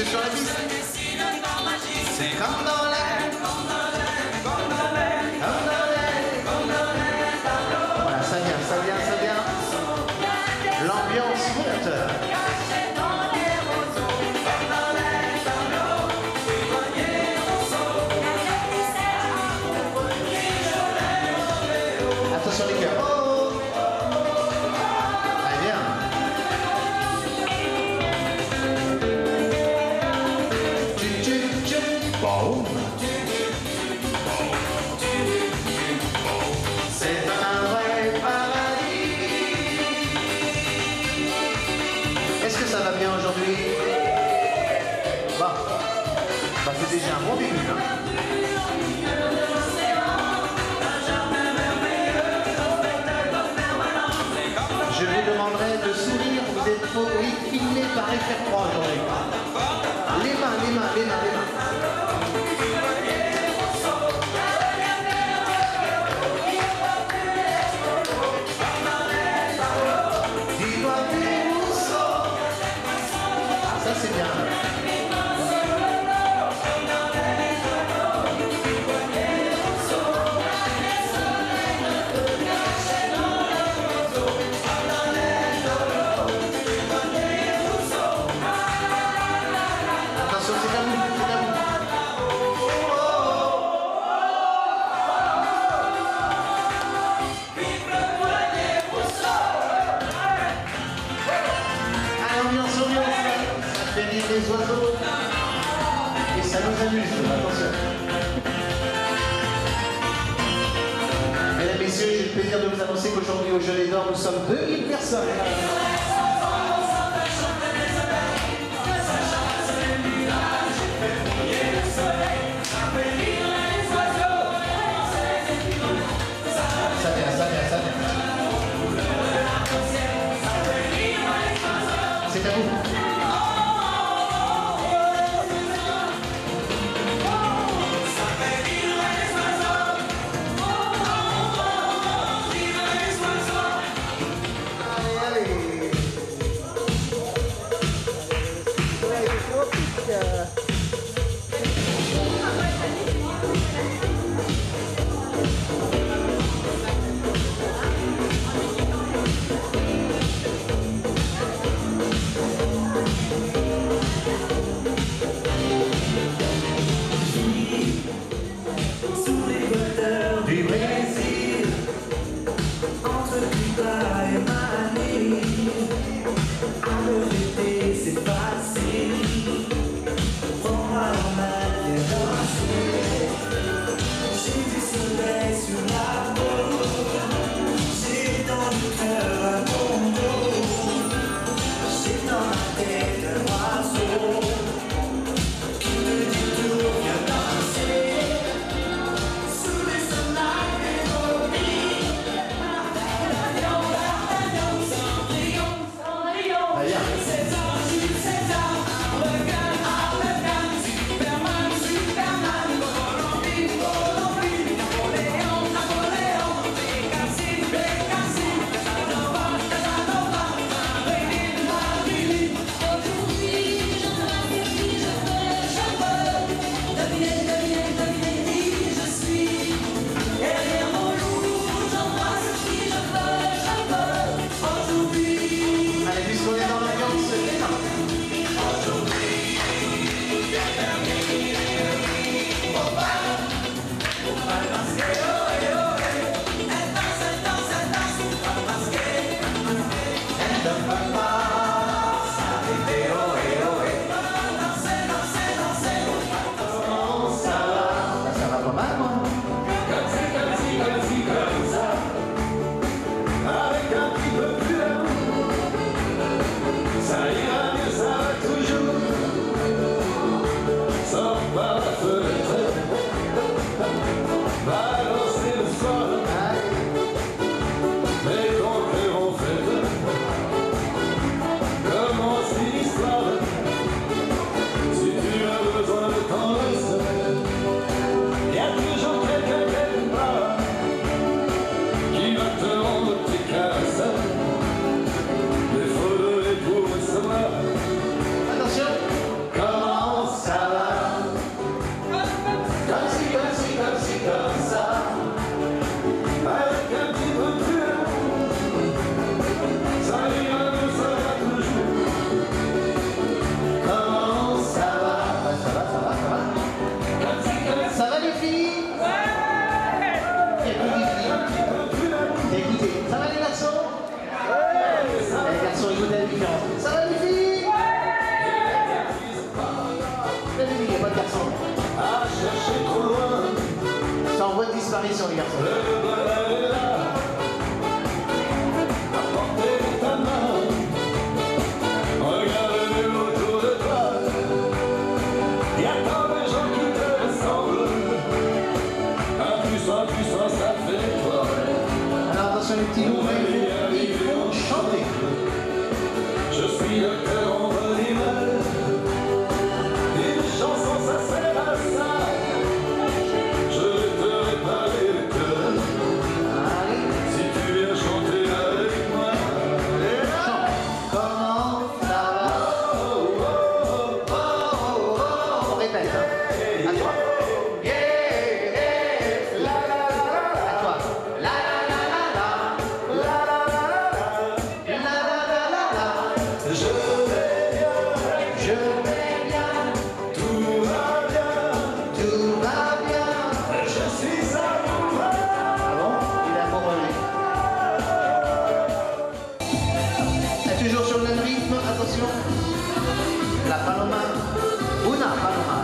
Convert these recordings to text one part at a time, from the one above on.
êtes sur la piste? C'est comme dans l'air. Voilà, ça vient, ça vient, ça vient. L'ambiance monte. Attention les cœurs. Oh. Allez, bien. Boum. C'est un vrai paradis. Est-ce que ça va bien aujourd'hui? Bah, c'est déjà un bon début, hein. Je vous demanderai de sourire, vous êtes trop filmé par effet froid aujourd'hui. Les mains, les mains, les mains, les mains. Dis-moi des mousseaux. Ah, ça c'est bien. Ça fait rire les oiseaux et ça nous amuse, attention. Mesdames, Messieurs, j'ai le plaisir de vous annoncer qu'aujourd'hui au Gelée d'Or, nous sommes 2000 personnes. Ça vient, ça vient, ça vient. C'est à vous. ces garçons. Alors attention les petits loups, il faut chanter. Je suis le cœur envenimé. Une chanson ça sert à ça. Je vais te réparer le cœur. Si tu viens chanter avec moi. Comment ça va? On répète, hein. À toi. Toujours sur le même rythme, attention. La paloma. Una paloma.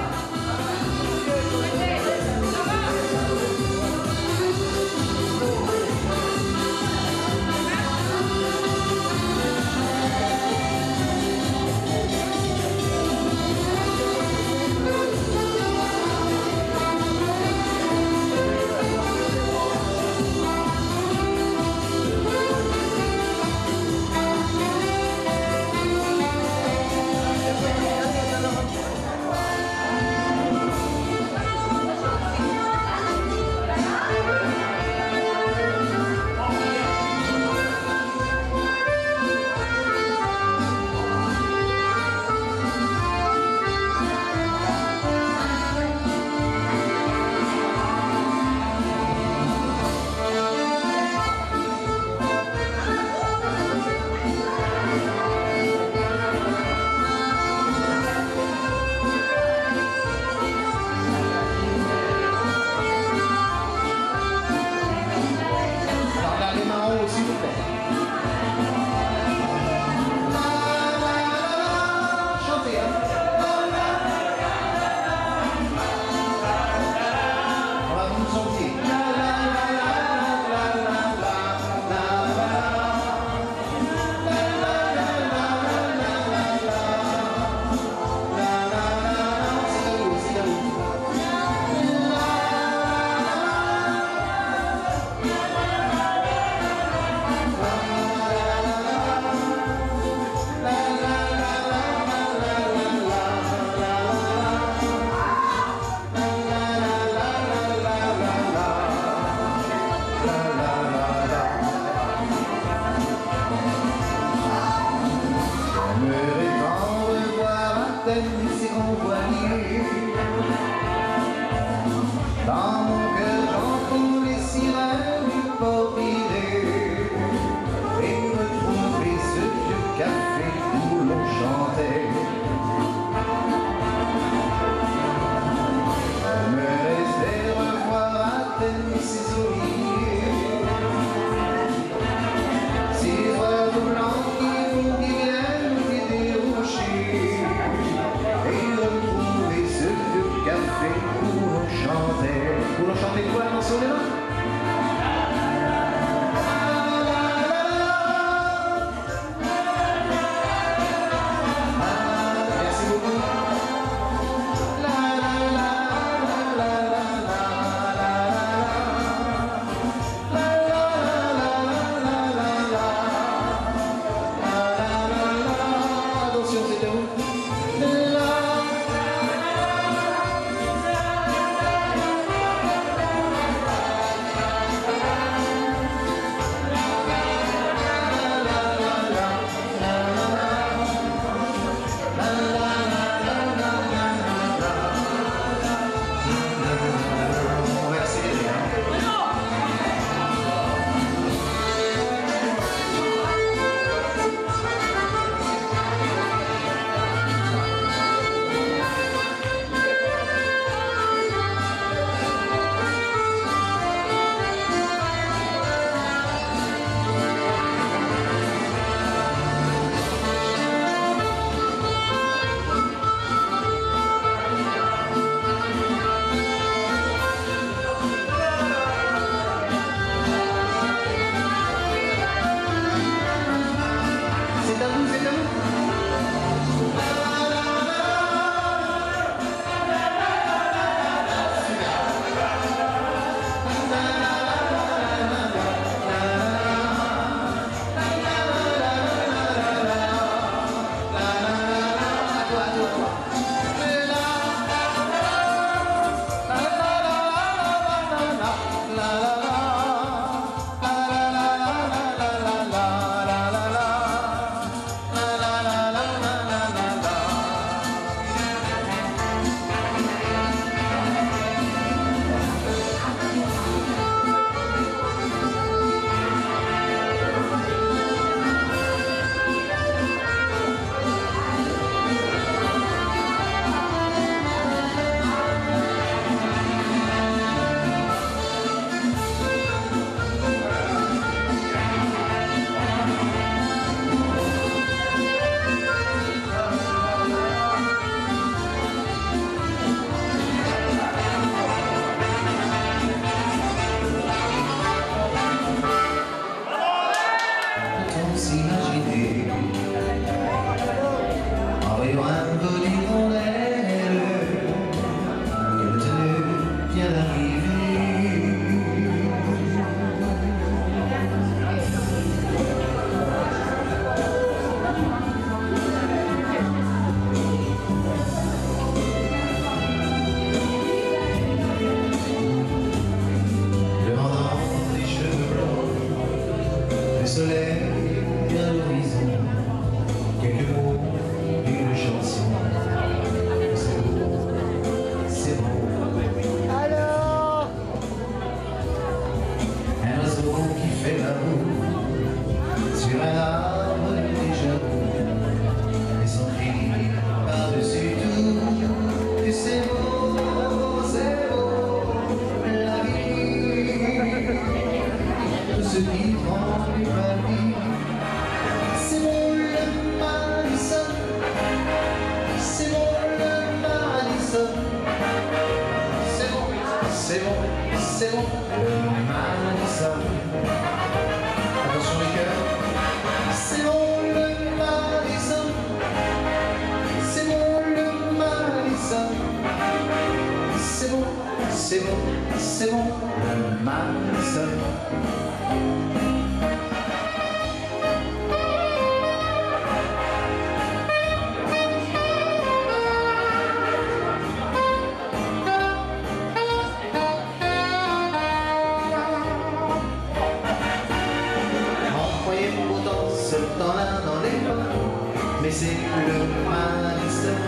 et c'est le Madison.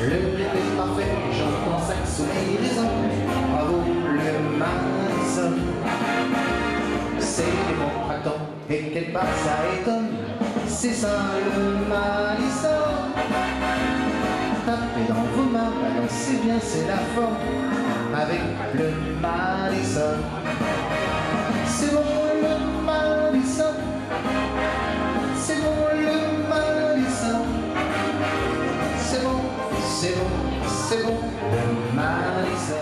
Le rythme est parfait, j'entends sax ou guérison. Bravo le Madison. C'est des bons printemps et quelque part ça étonne. C'est ça le Madison. Tapez dans vos mains, balancez bien, c'est la forme. Avec le Madison. C'est bon le Madison. C'est bon le Madison. C'est bon, c'est bon, c'est bon le Madison.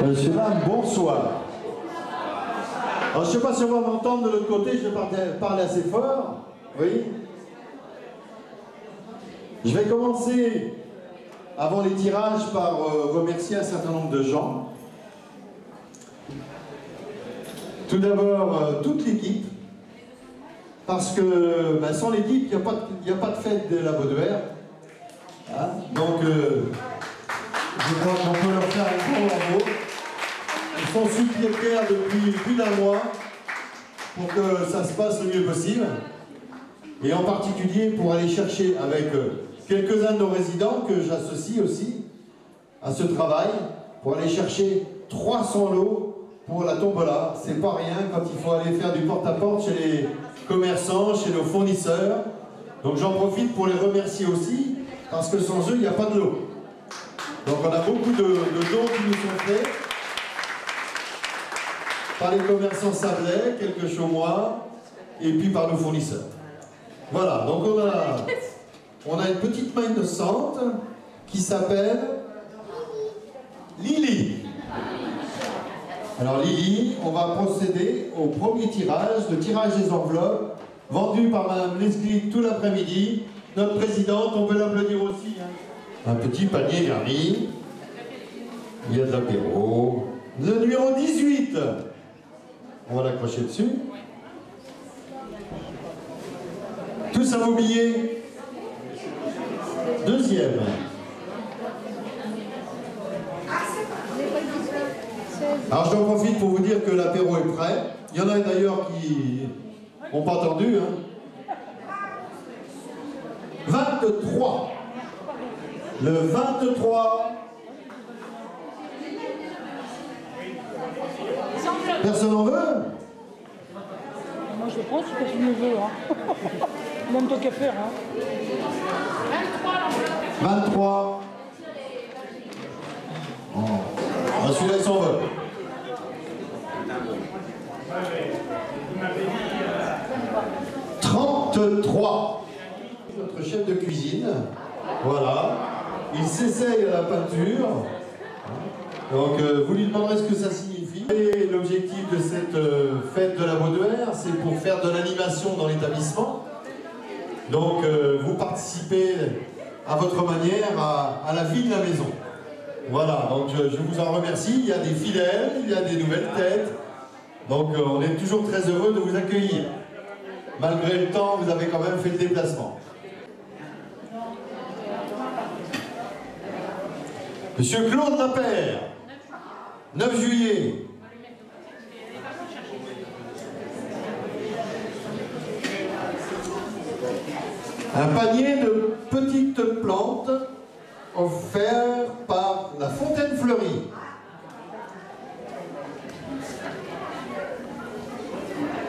Monsieur, madame, bonsoir. Alors, je ne sais pas si on va m'entendre de l'autre côté, je vais parler assez fort. Oui. Je vais commencer, avant les tirages, par remercier un certain nombre de gens. Tout d'abord, toute l'équipe. Parce que sans l'équipe, il n'y a pas de fête de la Baudouère. Hein? Donc, je crois qu'on peut leur faire un grand bravo. Ils sont secrétaires depuis plus d'un mois pour que ça se passe le mieux possible. Et en particulier pour aller chercher avec quelques-uns de nos résidents que j'associe aussi à ce travail, pour aller chercher 300 lots pour la tombola. C'est pas rien quand il faut aller faire du porte-à-porte chez les commerçants, chez nos fournisseurs. Donc j'en profite pour les remercier aussi, parce que sans eux, il n'y a pas de lot. Donc on a beaucoup de dons qui nous sont faits par les commerçants sablais, quelques chaumois, et puis par nos fournisseurs. Voilà, donc on a une petite main innocente qui s'appelle Lily. Alors Lily, on va procéder au premier tirage, le tirage des enveloppes, vendu par Madame Leslie tout l'après-midi. Notre présidente, on peut l'applaudir aussi. Hein. Un petit panier garni. Il y a de l'apéro. Le numéro 18. On va l'accrocher dessus. Tous à vos billets. Deuxième. Alors j'en profite pour vous dire que l'apéro est prêt. Il y en a d'ailleurs qui n'ont pas entendu. Hein. 23. Le 23. Personne n'en veut? Moi je le prends si personne ne veut. Hein. Même toi qu'à faire. Hein. 23. Oh. Ah, celui-là il s'en veut. 33. Notre chef de cuisine. Voilà. Il s'essaye à la peinture. Donc vous lui demanderez ce que ça signifie. Et l'objectif de cette fête de la Baudouère, c'est pour faire de l'animation dans l'établissement. Donc vous participez à votre manière à la vie de la maison. Voilà, donc je vous en remercie. Il y a des fidèles, il y a des nouvelles têtes. Donc on est toujours très heureux de vous accueillir. Malgré le temps, vous avez quand même fait le déplacement. Monsieur Claude Lapère, 9 juillet. Un panier de petites plantes offert par la Fontaine Fleurie.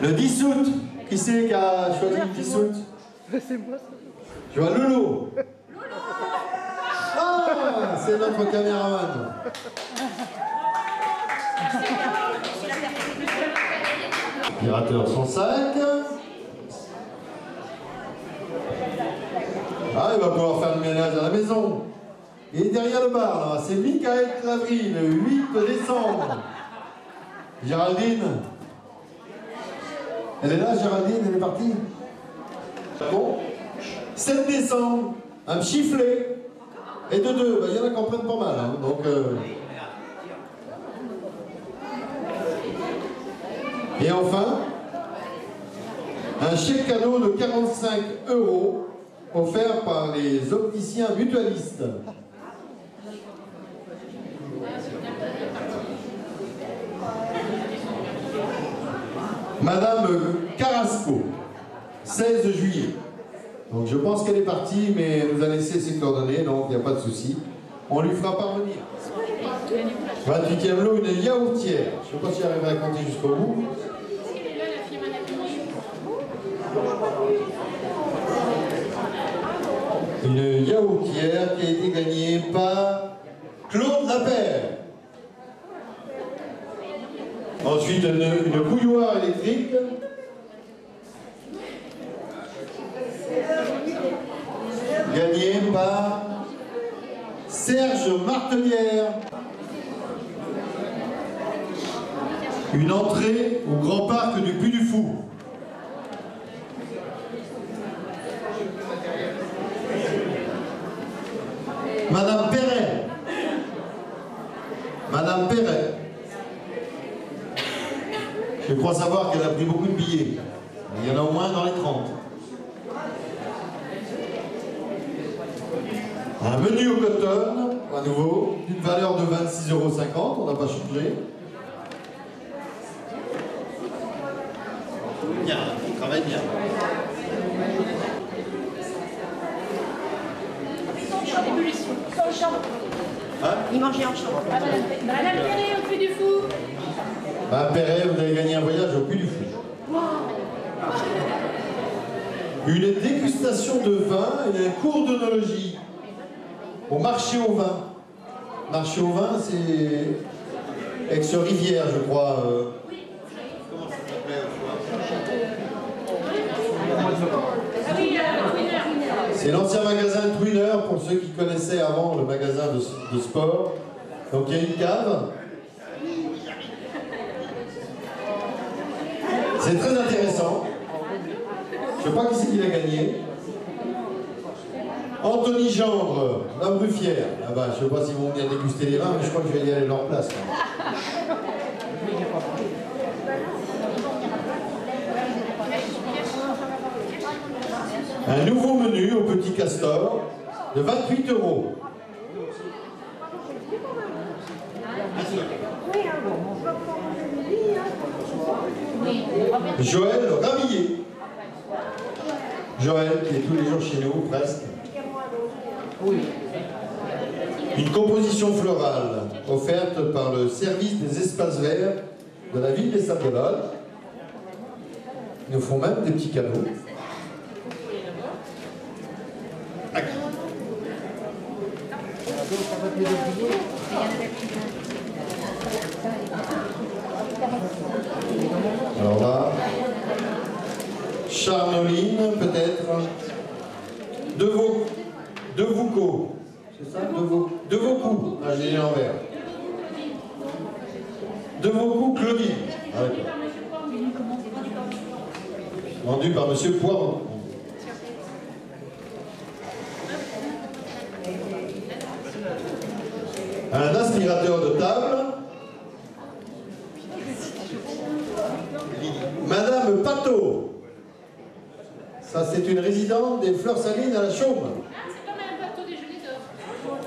Le 10 août, qui c'est qui a choisi le 10 août? C'est moi ça. Je vois Lolo. Ah, c'est notre caméraman. Pirateur son sac. Ah, il va pouvoir faire le ménage à la maison. Et derrière le bar, là, c'est Michael Clavry, le 8 décembre. Géraldine. Elle est là, Géraldine, elle est partie. Bon. 7 décembre, un chifflet. Et de 2, il y en a qui en prennent pas mal. Hein. Donc, Et enfin, un chèque cadeau de 45 € offert par les opticiens mutualistes. Madame Carrasco, 16 juillet. Donc je pense qu'elle est partie, mais elle nous a laissé ses coordonnées, donc il n'y a pas de souci. On lui fera parvenir. 28e lot, une yaourtière. Je ne sais pas si j'arriverai à compter jusqu'au bout. Une yaourtière qui a été gagnée par Claude Lapère. Ensuite, une bouilloire électrique. Gagnée par Serge Martelière. Une entrée au Grand Parc du Puy du Fou. Madame Perret. Madame Perret. Je crois savoir qu'elle a pris beaucoup de billets. Il y en a au moins dans les 30. Un menu au coton, à nouveau, d'une valeur de 26,50 €, on n'a pas changé. Bien, il travaille bien. Hein? Il mangeait en chambre. Madame Perret au Puy du Fou. Madame Perret, vous avez gagné un voyage au Puy du Fou. Une dégustation de vin et un cours d'œnologie au marché au vin. Marché au vin, c'est Aix-Rivière, je crois. Comment ça s'appelait? C'est l'ancien magasin Twinner, pour ceux qui connaissaient avant le magasin de sport. Donc il y a une cave. C'est très intéressant. Je ne sais pas qui c'est qui l'a gagné. Anthony Gendre, la Bruffière. Ah bah, je ne sais pas s'ils vont venir déguster les vins, mais je crois que je vais y aller à leur place. Un nouveau menu au Petit Castor de 28 €. Joël Ravillier. Joël qui est tous les jours chez nous, presque. Une composition florale offerte par le service des espaces verts de la ville des Sables-d'Olonne. Ils nous font même des petits cadeaux. Alors là, Charnoline, peut-être. De Vaucaux. C'est ça? De Vaucaux. Ah, j'ai dit l'envers. De Vaucaux, Claudine. Ah, vendu par M. Poiron. Un aspirateur de table. Madame Pateau. Ça, c'est une résidente des Fleurs Salines à la Chaume. Ah, c'est pas Madame Pateau déjeuner d'or.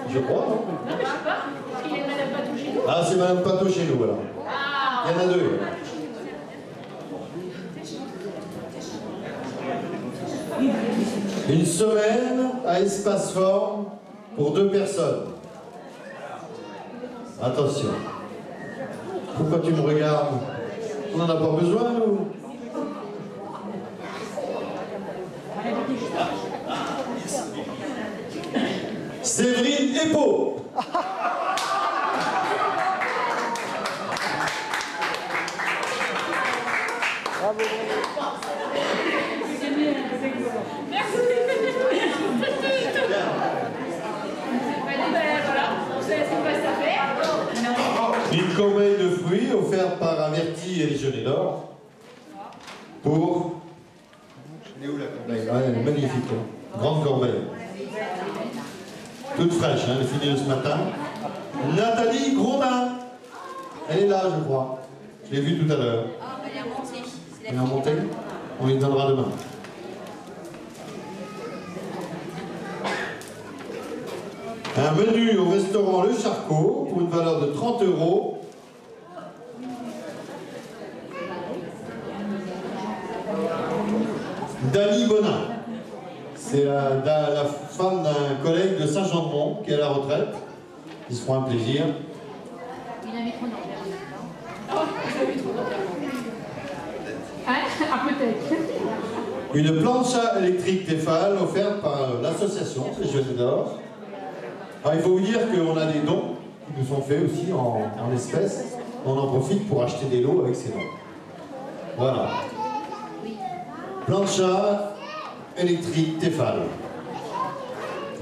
Je crois, non? Non, mais je sais pas. Parce qu'il y a Madame Pateau chez nous. Ah, c'est Madame Pateau chez nous, alors. Ah. Il y en a deux. Une semaine à espace forme pour 2 personnes. Attention. Pourquoi tu me regardes? On n'en a pas besoin, nous? Séverine Epo. Une corbeille de fruits offerte par Averti et Légionnée d'Or pour... Elle est où la corbeille? Ouais, elle est magnifique, hein. Grande corbeille. Toute fraîche, hein, elle est finie de ce matin. Nathalie Grondin. Elle est là, je crois. Je l'ai vue tout à l'heure. Et en montée, on les donnera demain. Un menu au restaurant Le Charcot pour une valeur de 30 €. Dany Bonin. C'est la femme d'un collègue de Saint-Jean-de-Mont qui est à la retraite. Ils se feront un plaisir. Il a mis trop d'envers. Oh, il a mis trop d'envers. Ah, peut-être. Une plancha électrique Tefal offerte par l'association Les Jeunes d'Or. Alors, il faut vous dire qu'on a des dons qui nous sont faits aussi en espèces. On en profite pour acheter des lots avec ces dons. Voilà. Plancha électrique Tefal.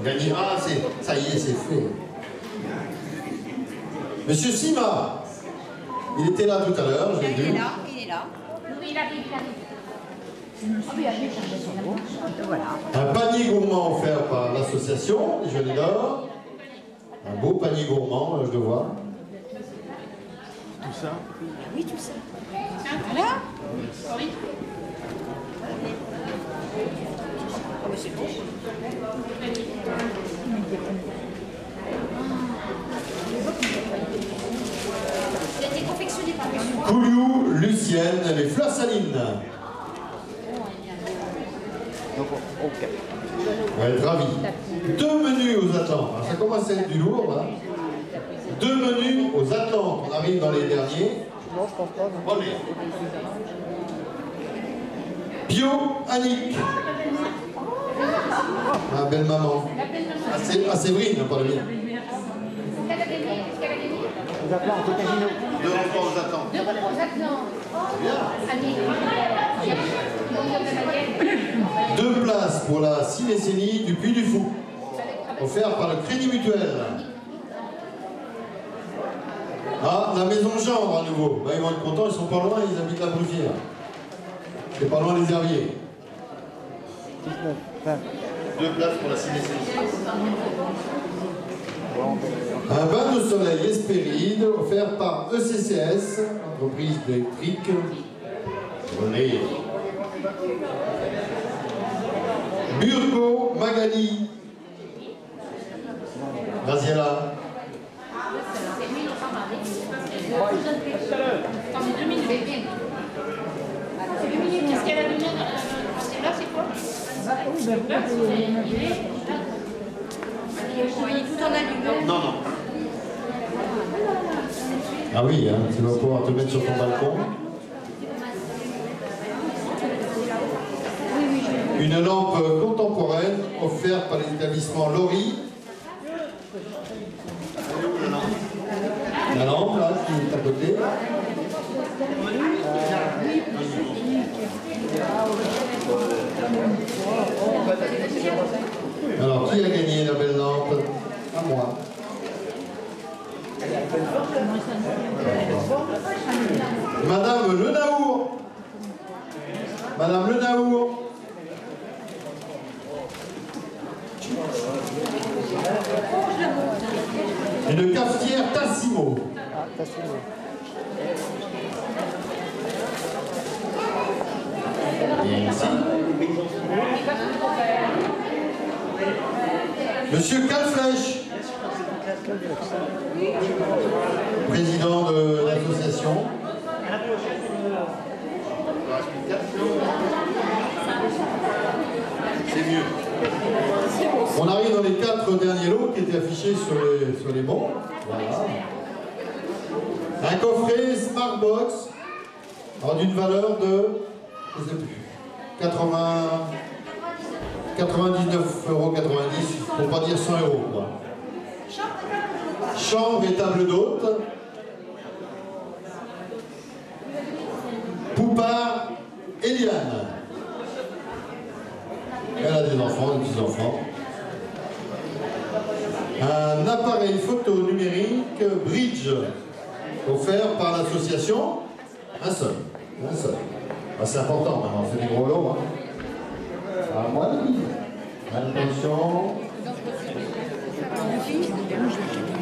Gagné. Ah, ça y est, c'est fait. Monsieur Sima, il était là tout à l'heure, j'ai vu. Il est là, il est là. Oui, il arrive, il arrive. Voilà. Un panier gourmand offert par l'association Les Jeunes d'Or. Un beau panier gourmand, je le vois. Tout ça. Oui, tout ça. Voilà. Oui. Oh, mais c'est bon. Il a été confectionné par monsieur. Couliou, Lucienne, les fleurs salines. Donc, ok. On va être ravis. 2 menus aux Atlantes. Alors, ça commence à être du lourd, là. 2 menus aux Atlantes. On arrive dans les derniers. Non, je pense pas. Non. Allez. Bio Annick. Ma belle maman. Ah, Séverine, pas le mien. Qu'est-ce qu'elle a gagné? Qu'est-ce qu'elle a gagné? Aux Atlantes, au casino. 2 repas aux Atlantes. 2 repas aux Atlantes. Bien. Annie. 2 places pour la cinécénie du Puy du Fou. Offert par le Crédit Mutuel. Ah, la maison Gendre à nouveau. Bah, ils vont être contents, ils sont pas loin, ils habitent la Broussière. C'est pas loin des Herbiers. 19, 20. 2 places pour la cinécénie. Un bain de soleil Hespéride offert par ECCS, entreprise d'électrique. René. Burgo Magali. Graziella. Attends, mais 2 minutes. C'est 2 minutes. Qu'est-ce qu'elle a donné? C'est là, c'est quoi? Il est tout en allumant. Non. Ah oui, hein, tu vas pouvoir te mettre sur ton balcon. Une lampe contemporaine offerte par l'établissement Laurie. La lampe, là, qui est à côté. Alors, qui a gagné la belle lampe? À moi. Madame Le Naour. Madame Le Naour. Une cafetière Tassimo. Ah, Tassimo. Merci. Monsieur Calflèche, président de l'association. C'est mieux. On arrive dans les 4 derniers lots qui étaient affichés sur les bons. Voilà. Un coffret Smartbox d'une valeur de, je ne sais plus, 99,90 €, pour pas dire 100 €. Quoi. Chambre et table d'hôte. Poupard Eliane. Elle a des enfants, des petits-enfants. Un appareil photo numérique Bridge, offert par l'association. Un seul. Ah, c'est important maintenant, c'est des gros lots. Hein. À moi de dire. Attention.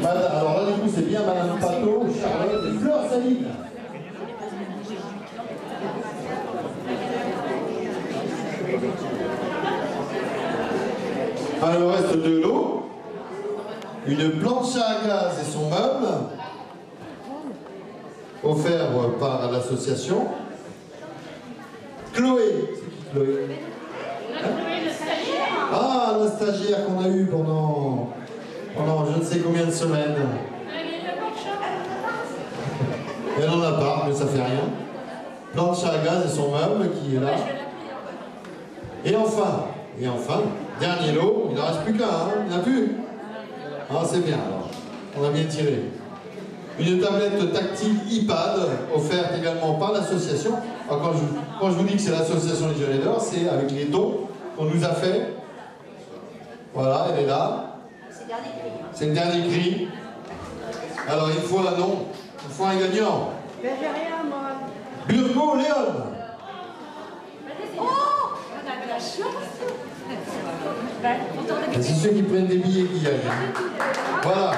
Alors là, du coup, c'est bien Madame Pato, Charlotte et Fleur Saline. Enfin, le reste de l'eau, une planche à gaz et son meuble, offert par l'association. Chloé, c'est qui Chloé? Chloé, le stagiaire. Ah, la stagiaire qu'on a eue pendant je ne sais combien de semaines. Elle en a pas, mais ça fait rien. Planche à gaz et son meuble qui est là. Et enfin, dernier lot, il n'en reste plus qu'un, hein, il n'y en a plus. Ah, c'est bien alors, on a bien tiré. Une tablette tactile iPad, offerte également par l'association. Quand je vous dis que c'est l'association Légionnaires d'Or, c'est avec les dons qu'on nous a fait. Voilà, elle est là. C'est le dernier cri. Alors il faut un nom, il faut un gagnant. Mais j'ai rien, moi. Burgo Léon. Oh, on a de la chance. C'est ceux qui prennent des billets qui gagnent. Voilà.